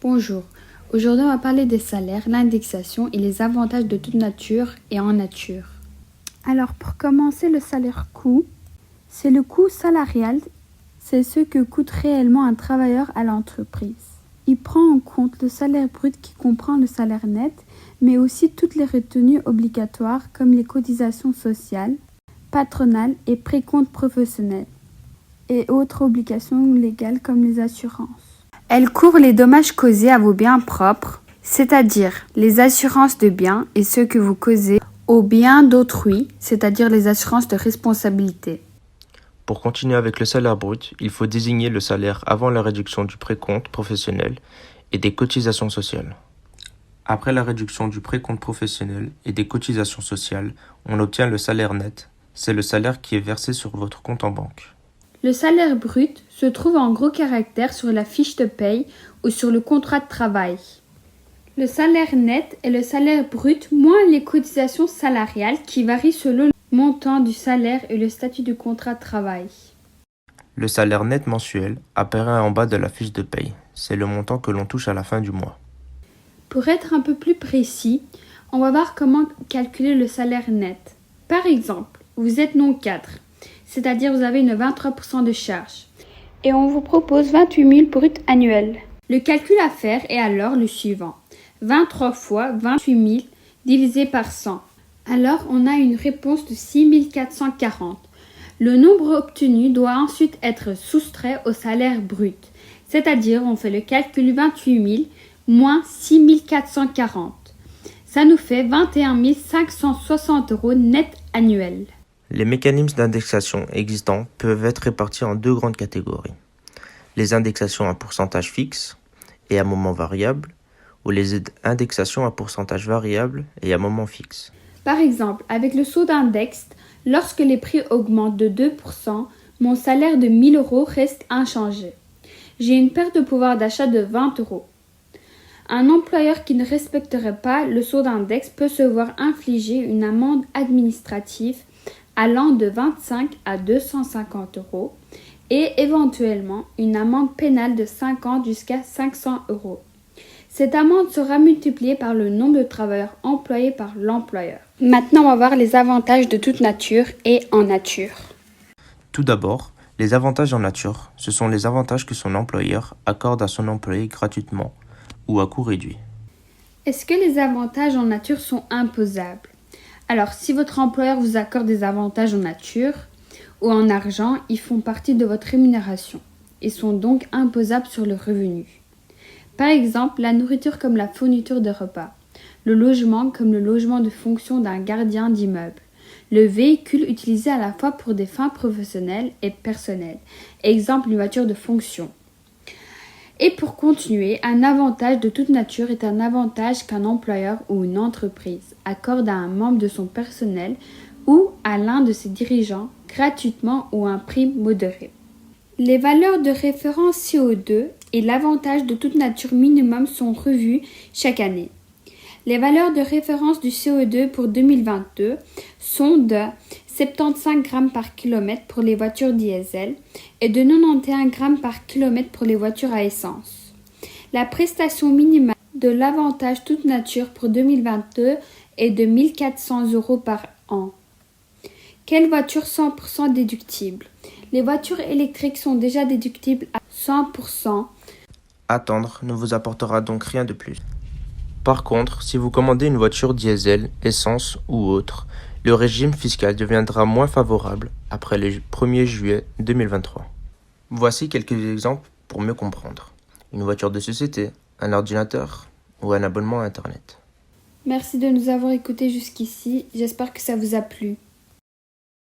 Bonjour, aujourd'hui on va parler des salaires, l'indexation et les avantages de toute nature et en nature. Alors pour commencer, le salaire coût, c'est le coût salarial, c'est ce que coûte réellement un travailleur à l'entreprise. Il prend en compte le salaire brut qui comprend le salaire net, mais aussi toutes les retenues obligatoires comme les cotisations sociales, patronales et précomptes professionnels, et autres obligations légales comme les assurances. Elle couvre les dommages causés à vos biens propres, c'est-à-dire les assurances de biens et ceux que vous causez aux biens d'autrui, c'est-à-dire les assurances de responsabilité. Pour continuer avec le salaire brut, il faut désigner le salaire avant la réduction du précompte professionnel et des cotisations sociales. Après la réduction du précompte professionnel et des cotisations sociales, on obtient le salaire net. C'est le salaire qui est versé sur votre compte en banque. Le salaire brut se trouve en gros caractères sur la fiche de paye ou sur le contrat de travail. Le salaire net est le salaire brut moins les cotisations salariales qui varient selon le montant du salaire et le statut du contrat de travail. Le salaire net mensuel apparaît en bas de la fiche de paye. C'est le montant que l'on touche à la fin du mois. Pour être un peu plus précis, on va voir comment calculer le salaire net. Par exemple, vous êtes non cadre, c'est-à-dire vous avez une 23% de charge, et on vous propose 28 000 bruts annuels. Le calcul à faire est alors le suivant. 23 fois 28 000 divisé par 100. Alors on a une réponse de 6 440. Le nombre obtenu doit ensuite être soustrait au salaire brut, c'est-à-dire on fait le calcul 28 000 moins 6 440. Ça nous fait 21 560 € net annuels. Les mécanismes d'indexation existants peuvent être répartis en deux grandes catégories. Les indexations à pourcentage fixe et à moment variable, ou les indexations à pourcentage variable et à moment fixe. Par exemple, avec le saut d'index, lorsque les prix augmentent de 2%, mon salaire de 1 000 € reste inchangé. J'ai une perte de pouvoir d'achat de 20 €. Un employeur qui ne respecterait pas le saut d'index peut se voir infliger une amende administrative allant de 25 à 250 € et éventuellement une amende pénale de 50 jusqu'à 500 €. Cette amende sera multipliée par le nombre de travailleurs employés par l'employeur. Maintenant, on va voir les avantages de toute nature et en nature. Tout d'abord, les avantages en nature, ce sont les avantages que son employeur accorde à son employé gratuitement ou à coût réduit. Est-ce que les avantages en nature sont imposables? Alors, si votre employeur vous accorde des avantages en nature ou en argent, ils font partie de votre rémunération et sont donc imposables sur le revenu. Par exemple, la nourriture comme la fourniture de repas, le logement comme le logement de fonction d'un gardien d'immeuble, le véhicule utilisé à la fois pour des fins professionnelles et personnelles, exemple une voiture de fonction. Et pour continuer, un avantage de toute nature est un avantage qu'un employeur ou une entreprise accorde à un membre de son personnel ou à l'un de ses dirigeants gratuitement ou à un prix modéré. Les valeurs de référence CO2 et l'avantage de toute nature minimum sont revus chaque année. Les valeurs de référence du CO2 pour 2022 sont de 75 g par kilomètre pour les voitures diesel et de 91 g par kilomètre pour les voitures à essence. La prestation minimale de l'avantage toute nature pour 2022 est de 1 400 € par an. Quelle voiture 100% déductible? Les voitures électriques sont déjà déductibles à 100%. Attendre ne vous apportera donc rien de plus. Par contre, si vous commandez une voiture diesel, essence ou autre, le régime fiscal deviendra moins favorable après le 1er juillet 2023. Voici quelques exemples pour mieux comprendre. Une voiture de société, un ordinateur ou un abonnement à Internet. Merci de nous avoir écoutés jusqu'ici, j'espère que ça vous a plu.